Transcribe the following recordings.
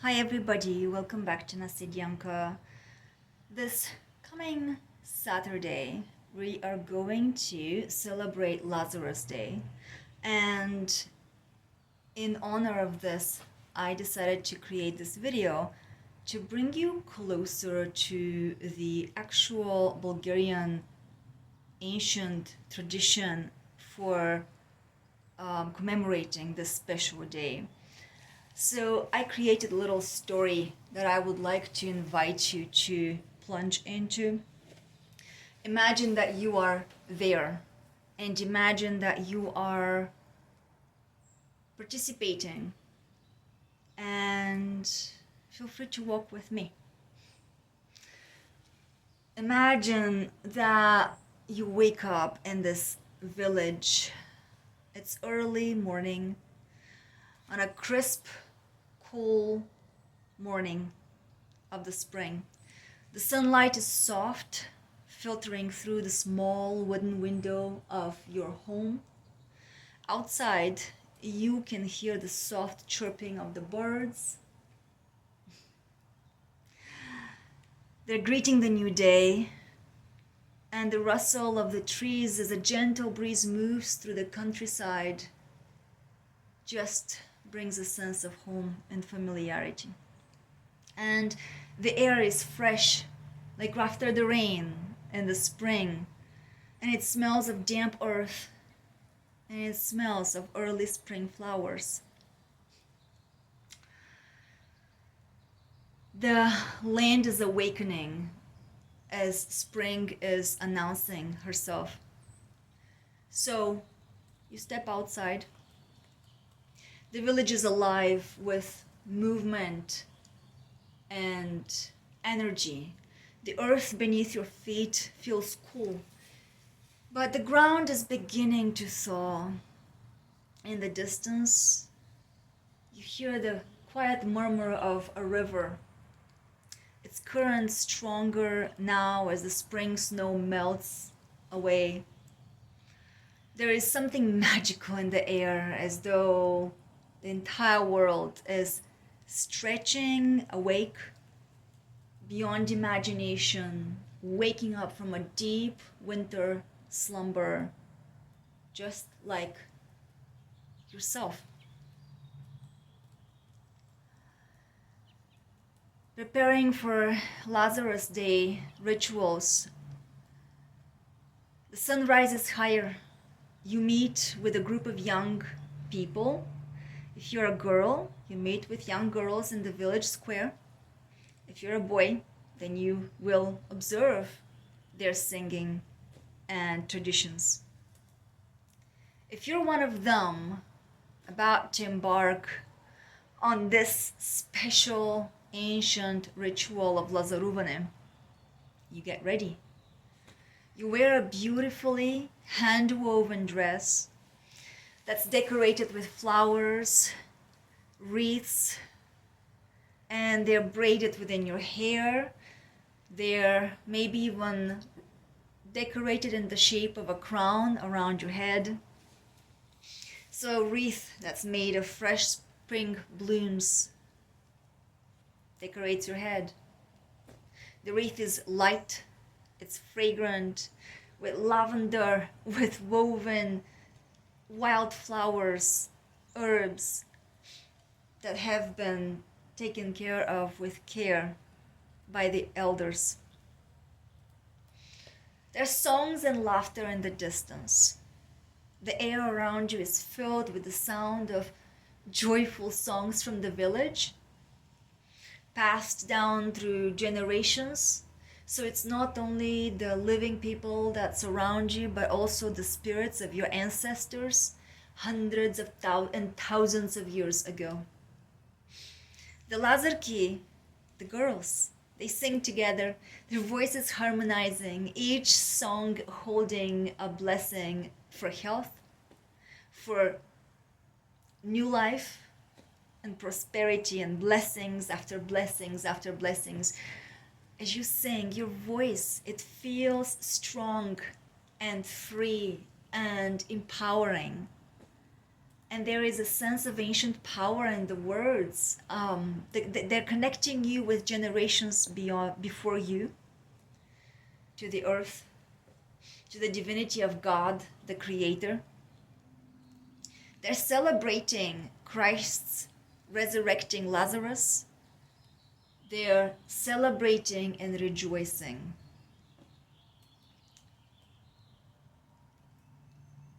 Hi everybody, welcome back to Nasidyanka. This coming Saturday, we are going to celebrate Lazarus Day. And in honor of this, I decided to create this video to bring you closer to the actual Bulgarian ancient tradition for commemorating this special day. So I created a little story that I would like to invite you to plunge into. Imagine that you are there and imagine that you are participating, and feel free to walk with me. Imagine that you wake up in this village. It's early morning on a crisp, cool morning of the spring. The sunlight is soft, filtering through the small wooden window of your home. Outside, you can hear the soft chirping of the birds. They're greeting the new day, and the rustle of the trees as a gentle breeze moves through the countryside just brings a sense of home and familiarity. And the air is fresh, like after the rain in the spring, and it smells of damp earth, and it smells of early spring flowers. The land is awakening as spring is announcing herself. So you step outside. The village is alive with movement and energy. The earth beneath your feet feels cool, but the ground is beginning to thaw. In the distance, you hear the quiet murmur of a river, its current stronger now as the spring snow melts away. There is something magical in the air, as though the entire world is stretching awake beyond imagination, waking up from a deep winter slumber, just like yourself. Preparing for Lazarus Day rituals. The sun rises higher. You meet with a group of young people. If you're a girl, you meet with young girls in the village square. If you're a boy, then you will observe their singing and traditions. If you're one of them about to embark on this special ancient ritual of Lazarovden, you get ready. You wear a beautifully hand-woven dress that's decorated with flowers, wreaths, and they're braided within your hair. They're maybe even decorated in the shape of a crown around your head. So a wreath that's made of fresh spring blooms decorates your head. The wreath is light, it's fragrant, with lavender, with woven wildflowers, herbs that have been taken care of with care by the elders. There's songs and laughter in the distance. The air around you is filled with the sound of joyful songs from the village, passed down through generations. So it's not only the living people that surround you, but also the spirits of your ancestors, hundreds of thousands of years ago. The Lazarki, the girls, they sing together, their voices harmonizing, each song holding a blessing for health, for new life, and prosperity, and blessings after blessings after blessings. As you sing, your voice, it feels strong and free and empowering. And there is a sense of ancient power in the words. They're connecting you with generations before you, to the earth, to the divinity of God, the Creator. They're celebrating Christ's resurrecting Lazarus. They're celebrating and rejoicing.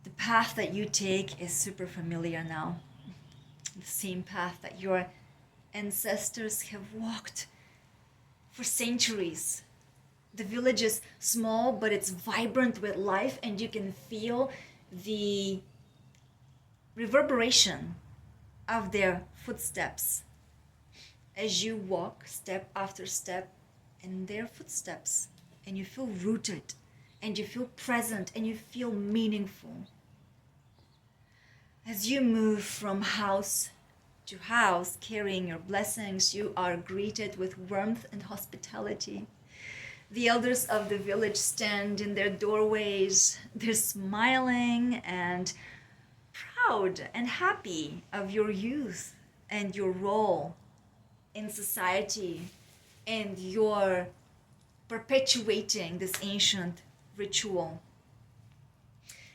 The path that you take is super familiar now. The same path that your ancestors have walked for centuries. The village is small, but it's vibrant with life, and you can feel the reverberation of their footsteps as you walk step after step in their footsteps, and you feel rooted, and you feel present, and you feel meaningful. As you move from house to house carrying your blessings, you are greeted with warmth and hospitality. The elders of the village stand in their doorways. They're smiling and proud and happy of your youth and your role in society, and your perpetuating this ancient ritual.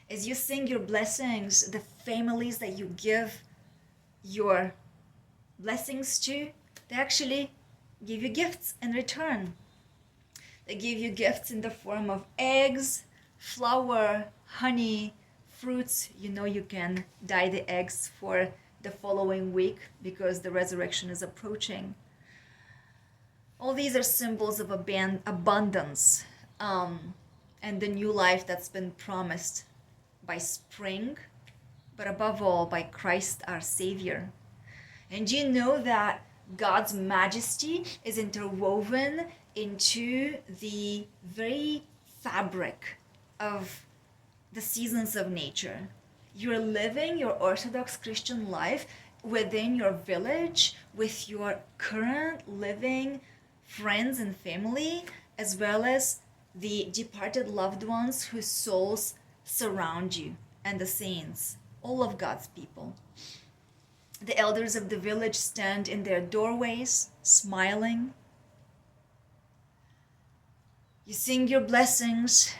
As you sing your blessings, the families that you give your blessings to, they actually give you gifts in return. They give you gifts in the form of eggs, flour, honey, fruits. You know you can dye the eggs for the following week because the resurrection is approaching. All these are symbols of abundance and the new life that's been promised by spring, but above all by Christ our Savior. And you know that God's majesty is interwoven into the very fabric of the seasons of nature. You're living your Orthodox Christian life within your village with your current living friends and family, as well as the departed loved ones whose souls surround you, and the saints, all of God's people. The elders of the village stand in their doorways, smiling. You sing your blessings.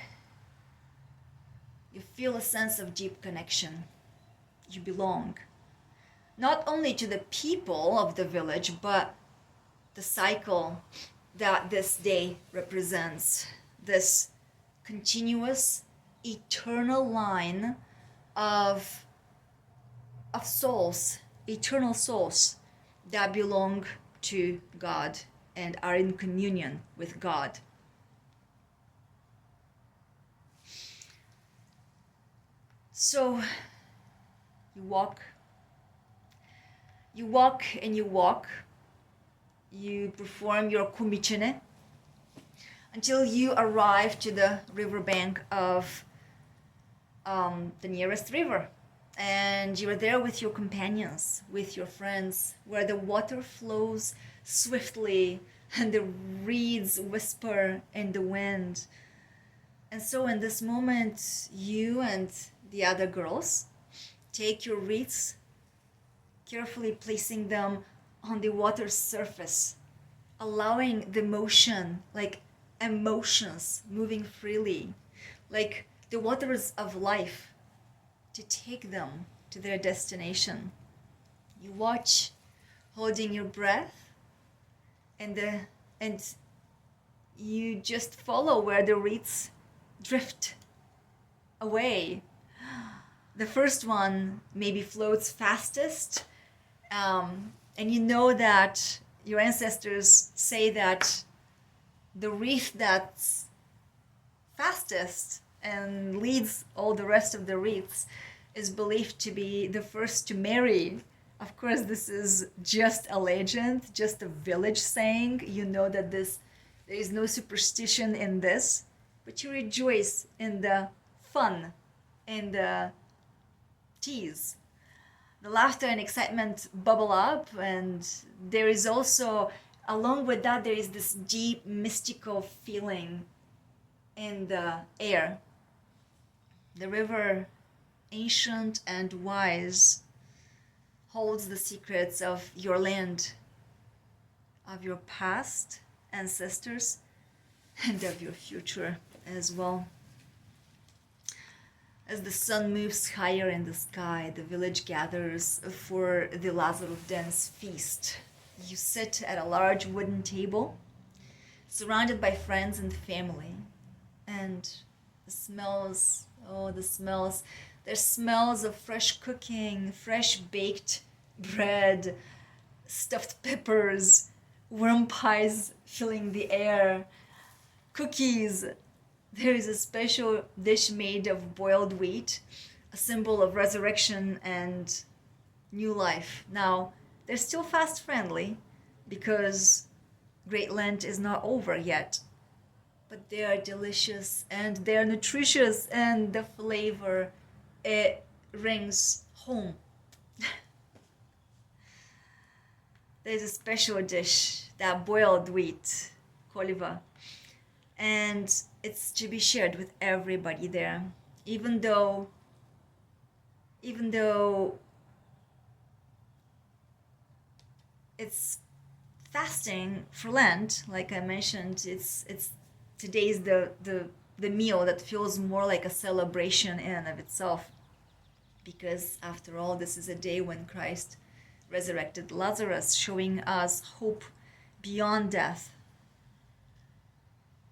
You feel a sense of deep connection. You belong, not only to the people of the village, but the cycle that this day represents, this continuous, eternal line of souls, eternal souls that belong to God and are in communion with God. So you walk and you walk. You perform your kumichene until you arrive to the riverbank of the nearest river. And you are there with your companions, with your friends, where the water flows swiftly and the reeds whisper in the wind. And so in this moment, you and the other girls take your wreaths, carefully placing them on the water's surface, allowing the motion, like emotions moving freely, like the waters of life, to take them to their destination. You watch, holding your breath, and you just follow where the wreaths drift away. The first one maybe floats fastest, and you know that your ancestors say that the wreath that's fastest and leads all the rest of the wreaths is believed to be the first to marry. Of course, this is just a legend, just a village saying. You know that there is no superstition in this, but you rejoice in the fun, in the tease. The laughter and excitement bubble up, and there is also, along with that, there is this deep mystical feeling in the air. The river, ancient and wise, holds the secrets of your land, of your past ancestors, and of your future as well. As the sun moves higher in the sky, the village gathers for the Lazarovden's feast. You sit at a large wooden table, surrounded by friends and family, and the smells, oh, the smells. There's smells of fresh cooking, fresh baked bread, stuffed peppers, worm pies filling the air, cookies. There is a special dish made of boiled wheat, a symbol of resurrection and new life. Now, they're still fast friendly because Great Lent is not over yet, but they are delicious and they're nutritious, and the flavor, it rings home. There's a special dish, that boiled wheat, koliva, and it's to be shared with everybody there, even though it's fasting for Lent. Like I mentioned, it's today's the meal that feels more like a celebration in and of itself, because after all, this is a day when Christ resurrected Lazarus, showing us hope beyond death.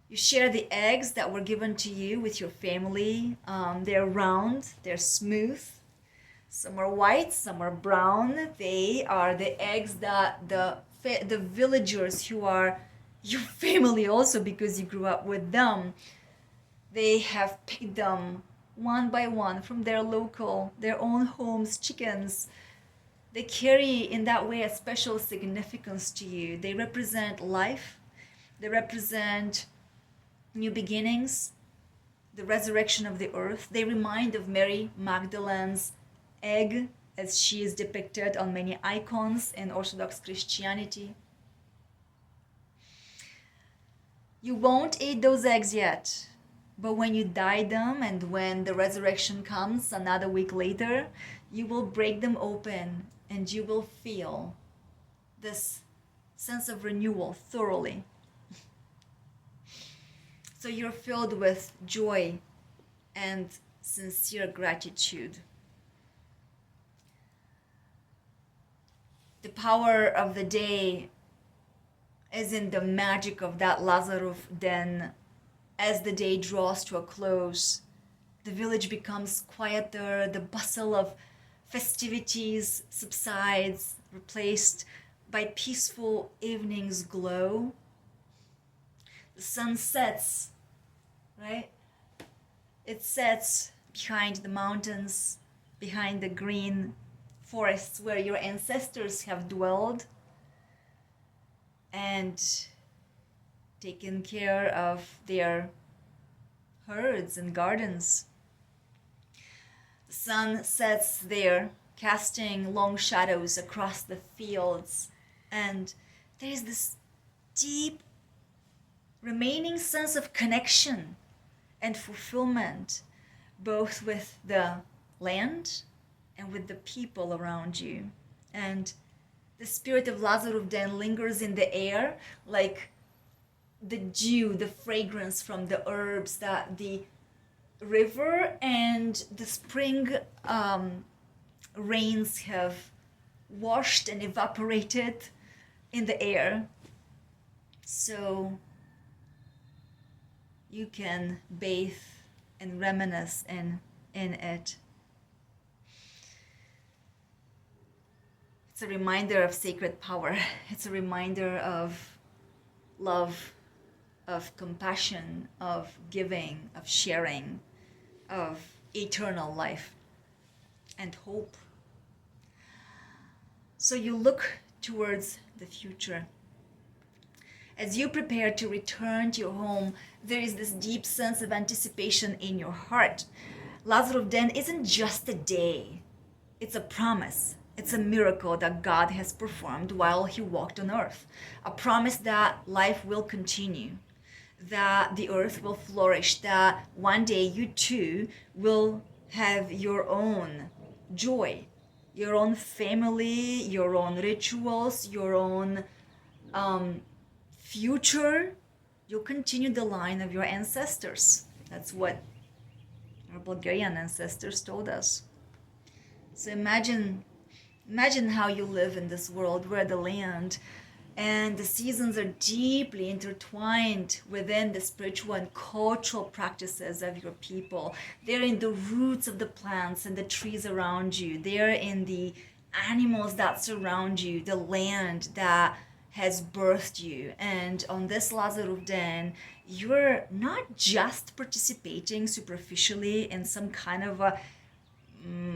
You share the eggs that were given to you with your family. They're round, they're smooth. Some are white, some are brown. They are the eggs that the villagers who are your family also, because you grew up with them, they have picked them one by one from their own homes, chickens. They carry in that way a special significance to you. They represent life. They represent new beginnings, the resurrection of the earth. They remind of Mary Magdalene's egg, as she is depicted on many icons in Orthodox Christianity. You won't eat those eggs yet, but when you dye them and when the resurrection comes another week later, you will break them open and you will feel this sense of renewal thoroughly. So you're filled with joy and sincere gratitude. The power of the day is in the magic of that Lazarovden. As the day draws to a close, the village becomes quieter, the bustle of festivities subsides, replaced by peaceful evening's glow. The sun sets, right? It sets behind the mountains, behind the green forests where your ancestors have dwelled and taken care of their herds and gardens. The sun sets there, casting long shadows across the fields, and there is this deep remaining sense of connection and fulfillment, both with the land and with the people around you. And the spirit of Lazarovden lingers in the air like the dew, the fragrance from the herbs that the river and the spring rains have washed and evaporated in the air. So you can bathe and reminisce in it. It's a reminder of sacred power. It's a reminder of love, of compassion, of giving, of sharing, of eternal life and hope. So you look towards the future. As you prepare to return to your home, there is this deep sense of anticipation in your heart. Lazarovden isn't just a day. It's a promise. It's a miracle that God has performed while he walked on earth. A promise that life will continue, that the earth will flourish, that one day you too will have your own joy, your own family, your own rituals, your own future. You'll continue the line of your ancestors. That's what our Bulgarian ancestors told us. So imagine how you live in this world where the land and the seasons are deeply intertwined within the spiritual and cultural practices of your people. They're in the roots of the plants and the trees around you. They're in the animals that surround you, the land that has birthed you. And on this Lazarovden, you're not just participating superficially in some kind of a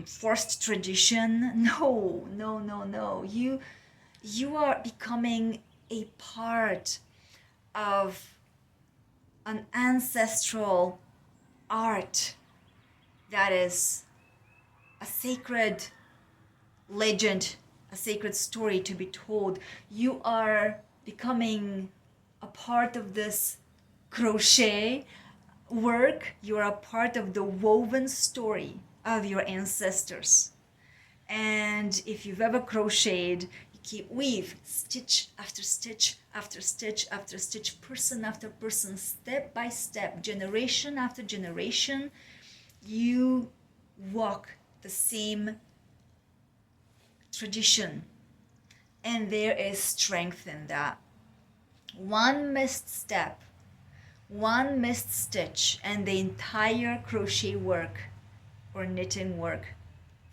forced tradition. No. You are becoming a part of an ancestral art that is a sacred legend, a sacred story to be told. You are becoming a part of this crochet work. You are a part of the woven story of your ancestors. And if you've ever crocheted, you keep weave, stitch after stitch after stitch after stitch, person after person, step by step, generation after generation, you walk the same tradition. And there is strength in that. One missed step, one missed stitch, and the entire crochet work or knitting work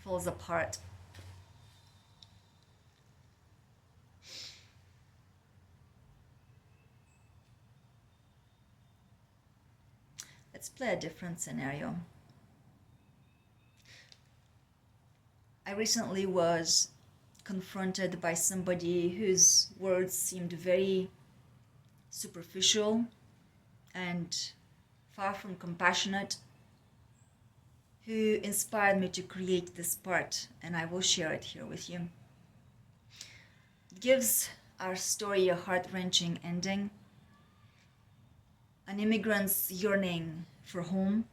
falls apart. Let's play a different scenario. I recently was confronted by somebody whose words seemed very superficial and far from compassionate, who inspired me to create this part, and I will share it here with you. It gives our story a heart-wrenching ending. An immigrant's yearning for home,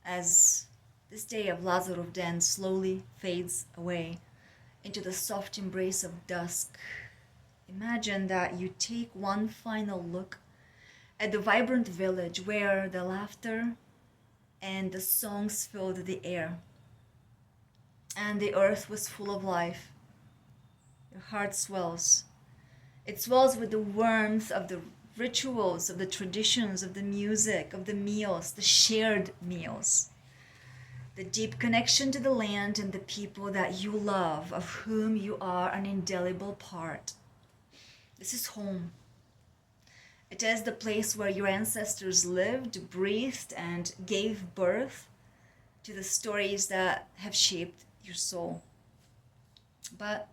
as this day of Lazarovden slowly fades away into the soft embrace of dusk. Imagine that you take one final look at the vibrant village where the laughter and the songs filled the air, and the earth was full of life. Your heart swells. It swells with the warmth of the rituals, of the traditions, of the music, of the meals, the shared meals. The deep connection to the land and the people that you love, of whom you are an indelible part. This is home. It is the place where your ancestors lived, breathed, and gave birth to the stories that have shaped your soul. But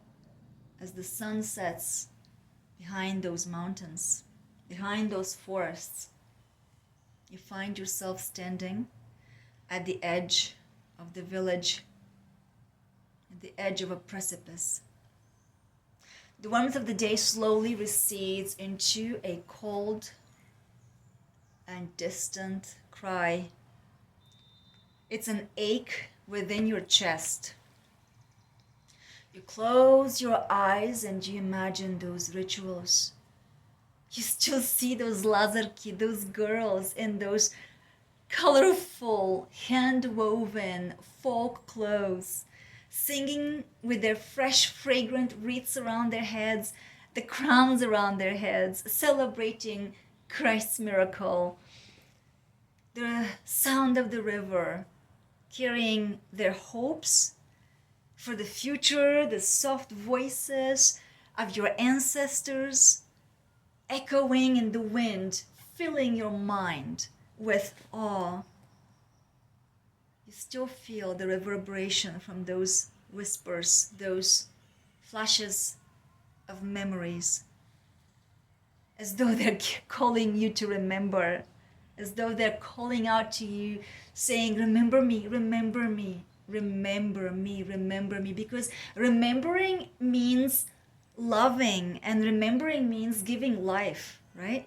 as the sun sets behind those mountains, behind those forests, you find yourself standing at the edge of the village, at the edge of a precipice. The warmth of the day slowly recedes into a cold and distant cry. It's an ache within your chest. You close your eyes and you imagine those rituals. You still see those Lazarki, those girls in those colorful, hand-woven folk clothes, singing with their fresh, fragrant wreaths around their heads, the crowns around their heads, celebrating Christ's miracle. The sound of the river, carrying their hopes for the future, the soft voices of your ancestors, echoing in the wind, filling your mind with awe. You still feel the reverberation from those whispers, those flashes of memories, as though they're calling you to remember, as though they're calling out to you, saying, remember me, remember me, remember me, remember me. Because remembering means loving, and remembering means giving life, right?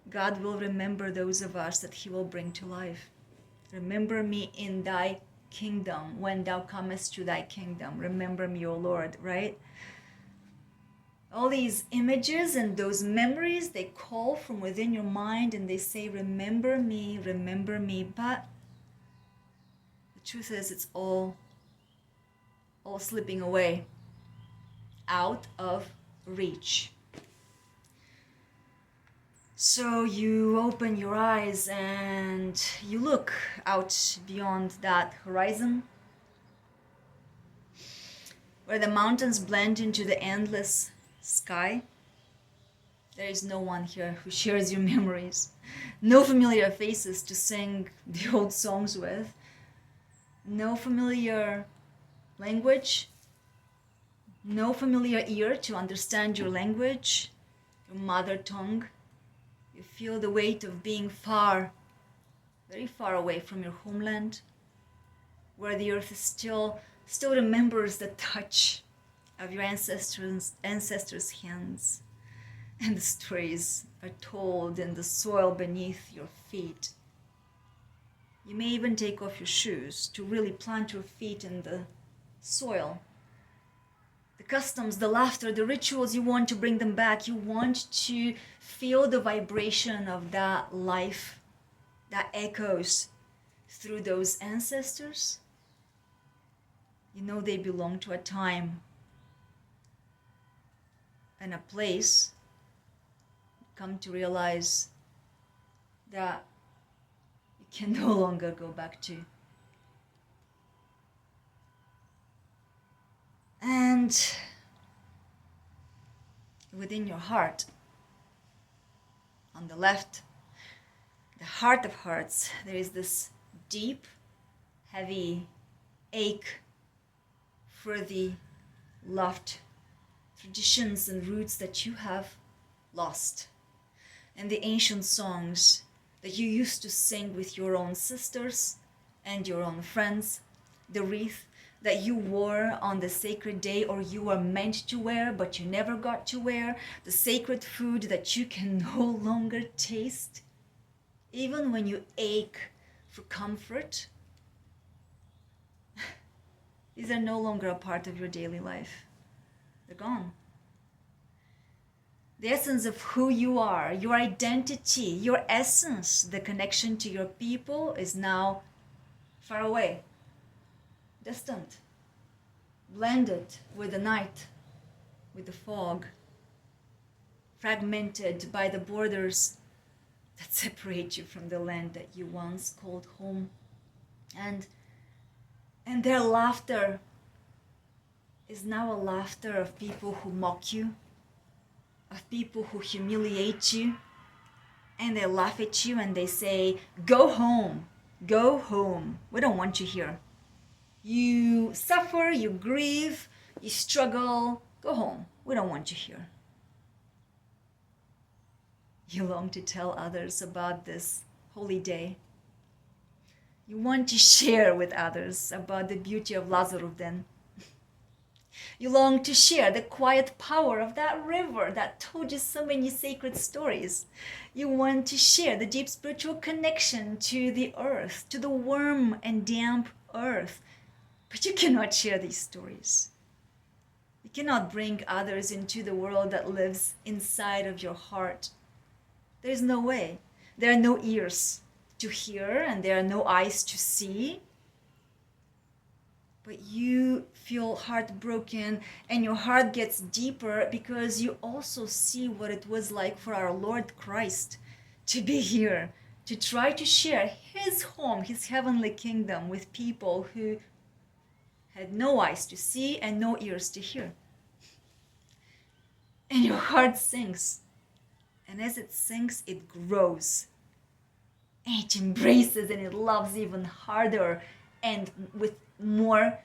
God will remember those of us that he will bring to life. Remember me in thy kingdom. When thou comest to thy kingdom, remember me, O Lord, right? All these images and those memories, they call from within your mind and they say, remember me, remember me. But the truth is, it's all slipping away, out of reach. So you open your eyes and you look out beyond that horizon, where the mountains blend into the endless sky. There is no one here who shares your memories, no familiar faces to sing the old songs with, no familiar language, no familiar ear to understand your language, your mother tongue. You feel the weight of being far, very far away from your homeland, where the earth is still remembers the touch of your ancestors' hands, and the stories are told in the soil beneath your feet. You may even take off your shoes to really plant your feet in the soil. The customs, the laughter, the rituals, you want to bring them back. You want to feel the vibration of that life that echoes through those ancestors. You know they belong to a time and a place. Come to realize that you can no longer go back to. And within your heart, on the left, the heart of hearts, there is this deep, heavy ache for the loved traditions and roots that you have lost, and the ancient songs that you used to sing with your own sisters and your own friends, the wreath that you wore on the sacred day, or you were meant to wear but you never got to wear, the sacred food that you can no longer taste, even when you ache for comfort. These are no longer a part of your daily life. They're gone. The essence of who you are, your identity, your essence, the connection to your people is now far away, distant, blended with the night, with the fog, fragmented by the borders that separate you from the land that you once called home. And their laughter is now a laughter of people who mock you, of people who humiliate you, and they laugh at you and they say, go home, we don't want you here. You suffer, you grieve, you struggle, go home, we don't want you here. You long to tell others about this holy day. You want to share with others about the beauty of Lazarovden. You long to share the quiet power of that river that told you so many sacred stories. You want to share the deep spiritual connection to the earth, to the warm and damp earth. But you cannot share these stories. You cannot bring others into the world that lives inside of your heart. There is no way. There are no ears to hear and there are no eyes to see. But you feel heartbroken and your heart gets deeper because you also see what it was like for our Lord Christ to be here, to try to share his home, his heavenly kingdom with people who had no eyes to see and no ears to hear. And your heart sinks. And as it sinks, it grows. And it embraces and it loves even harder and with more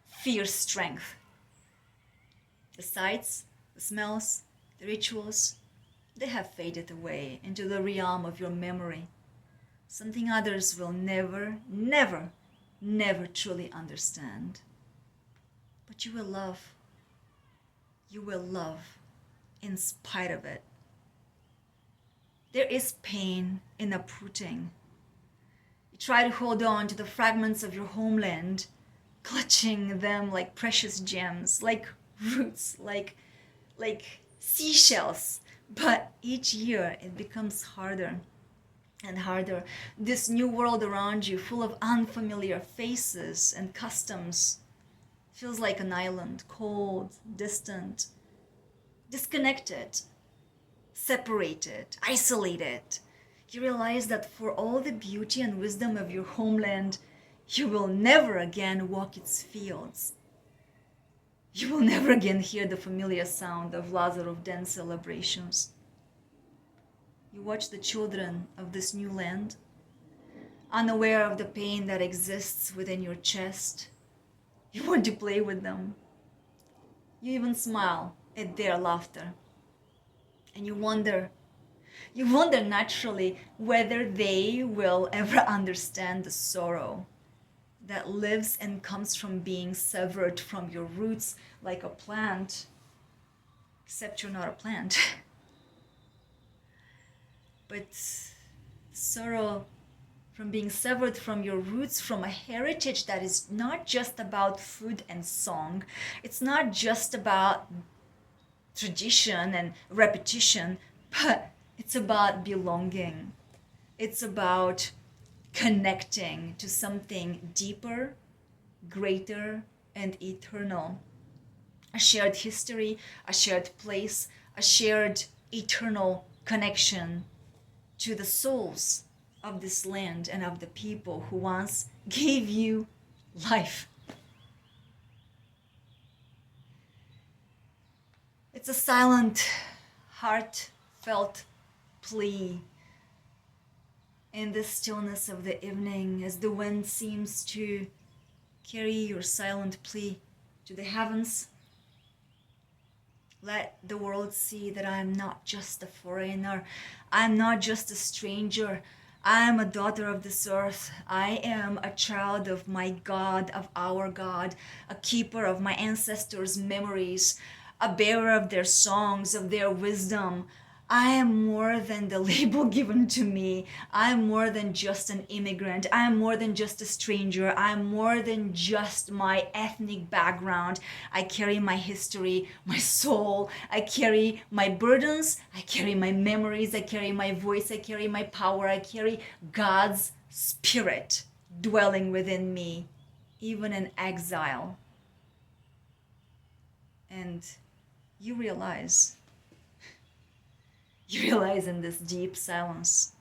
fierce strength. The sights, the smells, the rituals, they have faded away into the realm of your memory. Something others will never, never, never truly understand. But you will love. You will love in spite of it. There is pain in uprooting. You try to hold on to the fragments of your homeland, clutching them like precious gems, like roots, like seashells. But each year it becomes harder and harder. This new world around you, full of unfamiliar faces and customs, feels like an island, cold, distant, disconnected, separated, isolated. You realize that for all the beauty and wisdom of your homeland, you will never again walk its fields. You will never again hear the familiar sound of Lazarovden celebrations. You watch the children of this new land, unaware of the pain that exists within your chest. You want to play with them. You even smile at their laughter. And you wonder naturally whether they will ever understand the sorrow that lives and comes from being severed from your roots like a plant, except you're not a plant. But sorrow from being severed from your roots, from a heritage that is not just about food and song, it's not just about tradition and repetition, but it's about belonging. It's about connecting to something deeper, greater, and eternal. A shared history, a shared place, a shared eternal connection to the souls of this land and of the people who once gave you life. It's a silent, heartfelt plea in the stillness of the evening, as the wind seems to carry your silent plea to the heavens. Let the world see that I am not just a foreigner. I am not just a stranger. I am a daughter of this earth. I am a child of my God, of our God, a keeper of my ancestors' memories, a bearer of their songs, of their wisdom. I am more than the label given to me. I am more than just an immigrant. I am more than just a stranger. I am more than just my ethnic background. I carry my history, my soul. I carry my burdens. I carry my memories. I carry my voice. I carry my power. I carry God's spirit dwelling within me, even in exile. And you realize in this deep silence,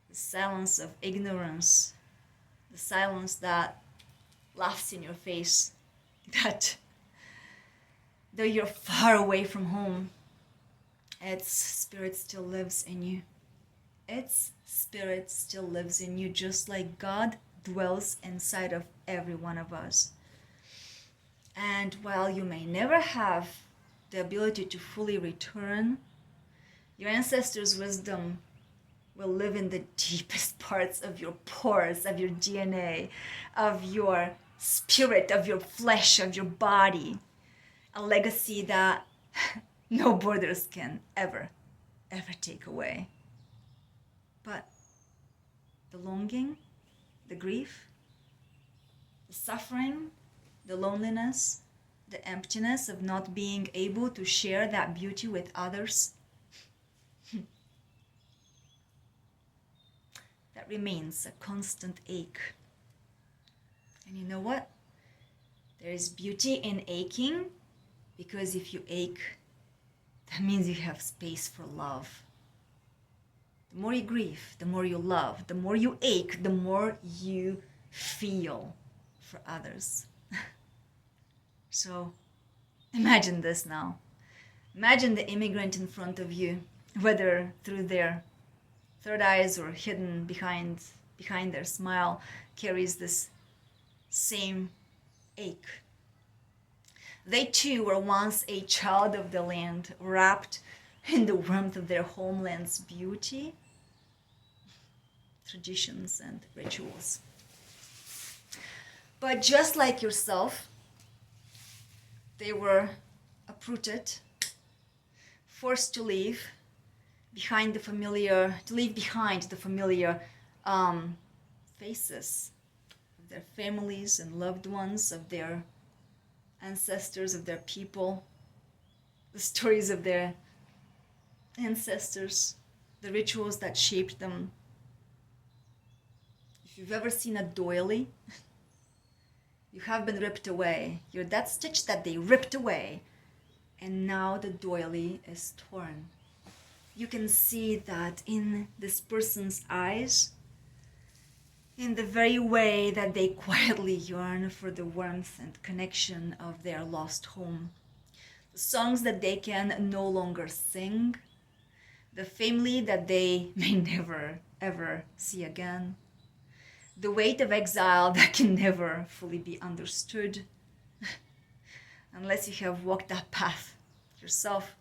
the silence of ignorance, the silence that laughs in your face, that though you're far away from home, its spirit still lives in you. Its spirit still lives in you, just like God dwells inside of every one of us. And while you may never have the ability to fully return, your ancestors' wisdom will live in the deepest parts of your pores, of your DNA, of your spirit, of your flesh, of your body. A legacy that no borders can ever take away. But the longing, the grief, the suffering, the loneliness, the emptiness of not being able to share that beauty with others, that remains a constant ache. And you know what? There is beauty in aching, because if you ache, that means you have space for love. The more you grieve, the more you love. The more you ache, the more you feel for others. So imagine this now. Imagine the immigrant in front of you, whether through their third eyes or hidden behind their smile, carries this same ache. They too were once a child of the land, wrapped in the warmth of their homeland's beauty, traditions, and rituals. But just like yourself, they were uprooted, forced to leave behind the familiar faces of their families and loved ones, of their ancestors, of their people, the stories of their ancestors, the rituals that shaped them. If you've ever seen a doily, you have been ripped away. You're that stitch that they ripped away, and now the doily is torn. You can see that in this person's eyes, in the very way that they quietly yearn for the warmth and connection of their lost home. The songs that they can no longer sing, the family that they may never ever see again, the weight of exile that can never fully be understood unless you have walked that path yourself.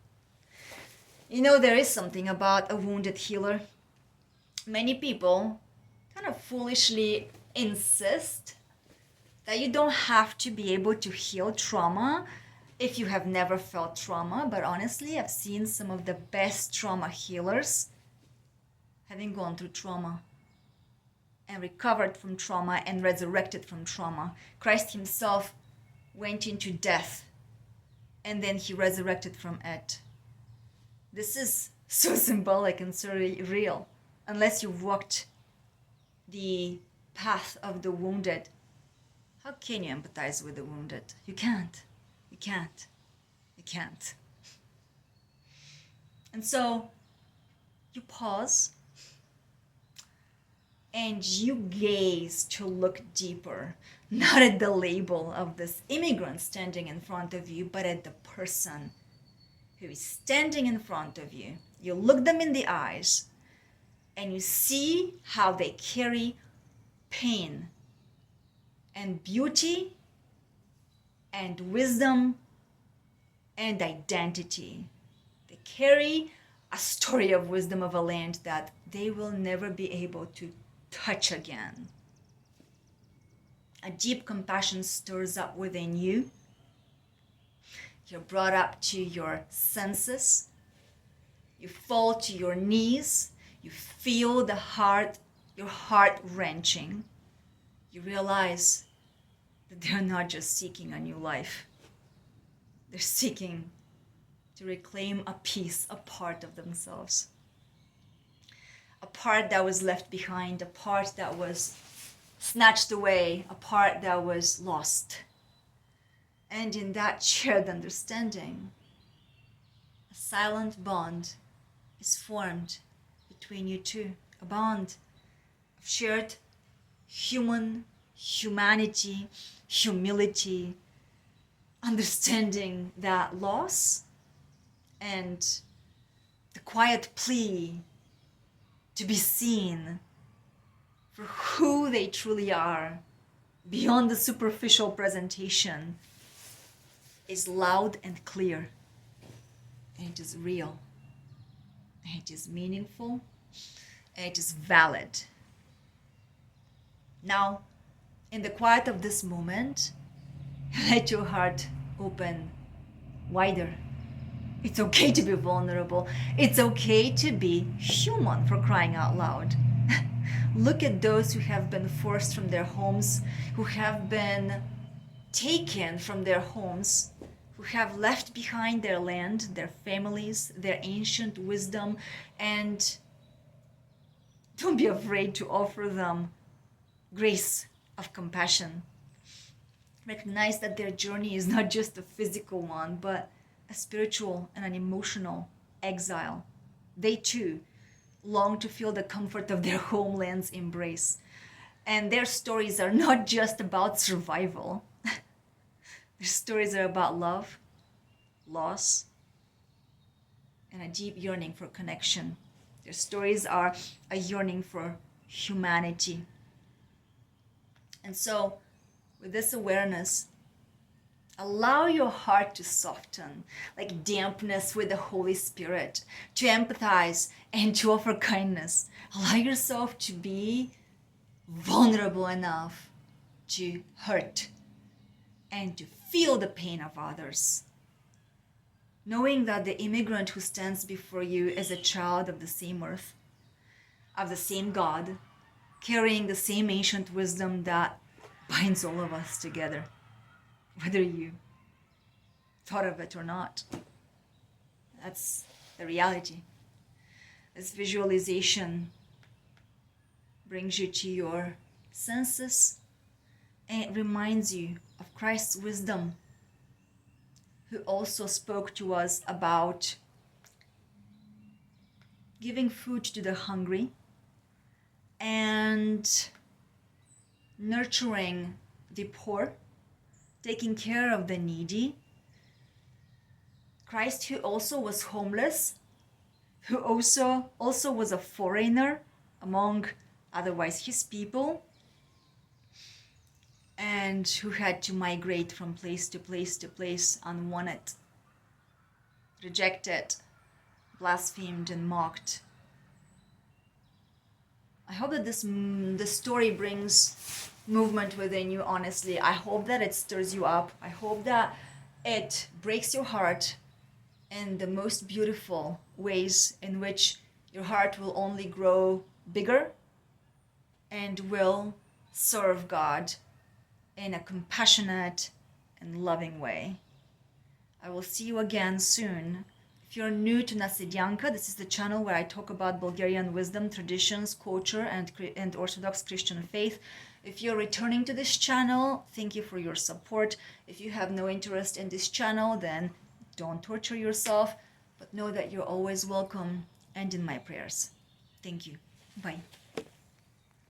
You know, there is something about a wounded healer. Many people kind of foolishly insist that you don't have to be able to heal trauma if you have never felt trauma, but honestly, I've seen some of the best trauma healers having gone through trauma and recovered from trauma and resurrected from trauma. Christ himself went into death and then he resurrected from it. This is so symbolic and so real. Unless you've walked the path of the wounded, how can you empathize with the wounded? You can't. You can't. You can't. And so you pause and you gaze to look deeper, not at the label of this immigrant standing in front of you, but at the person who is standing in front of you. You look them in the eyes and you see how they carry pain and beauty and wisdom and identity. They carry a story of wisdom of a land that they will never be able to touch again. A deep compassion stirs up within you. You're brought up to your senses. You fall to your knees. You feel your heart wrenching. You realize that they're not just seeking a new life. They're seeking to reclaim a piece, a part of themselves. A part that was left behind, a part that was snatched away, a part that was lost. And in that shared understanding, a silent bond is formed between you two. A bond of shared humanity, humility, understanding that loss and the quiet plea to be seen for who they truly are beyond the superficial presentation is loud and clear, and it is real, and it is meaningful, and it is valid. Now, in the quiet of this moment, let your heart open wider. It's okay to be vulnerable. It's okay to be human, for crying out loud. Look at those who have been forced from their homes, who have been taken from their homes, who have left behind their land, their families, their ancient wisdom, and don't be afraid to offer them grace of compassion. Recognize that their journey is not just a physical one, but a spiritual and an emotional exile. They too long to feel the comfort of their homeland's embrace. And their stories are not just about survival. Their stories are about love, loss, and a deep yearning for connection. Their stories are a yearning for humanity. And so, with this awareness, allow your heart to soften, like dampness with the Holy Spirit, to empathize and to offer kindness. Allow yourself to be vulnerable enough to hurt and to feel the pain of others. Knowing that the immigrant who stands before you is a child of the same earth, of the same God, carrying the same ancient wisdom that binds all of us together, whether you thought of it or not. That's the reality. This visualization brings you to your senses and it reminds you of Christ's wisdom, who also spoke to us about giving food to the hungry and nurturing the poor, taking care of the needy. Christ, who also was homeless, who also was a foreigner among otherwise his people, and who had to migrate from place to place to place unwanted, rejected, blasphemed, and mocked. I hope that this story brings movement within you, honestly. I hope that it stirs you up. I hope that it breaks your heart in the most beautiful ways, in which your heart will only grow bigger and will serve God in a compassionate and loving way. I will see you again soon. If you're new to Nasedyanka, this is the channel where I talk about Bulgarian wisdom, traditions, culture, and Orthodox Christian faith. If you're returning to this channel, thank you for your support. If you have no interest in this channel, then don't torture yourself, but know that you're always welcome and in my prayers. Thank you. Bye.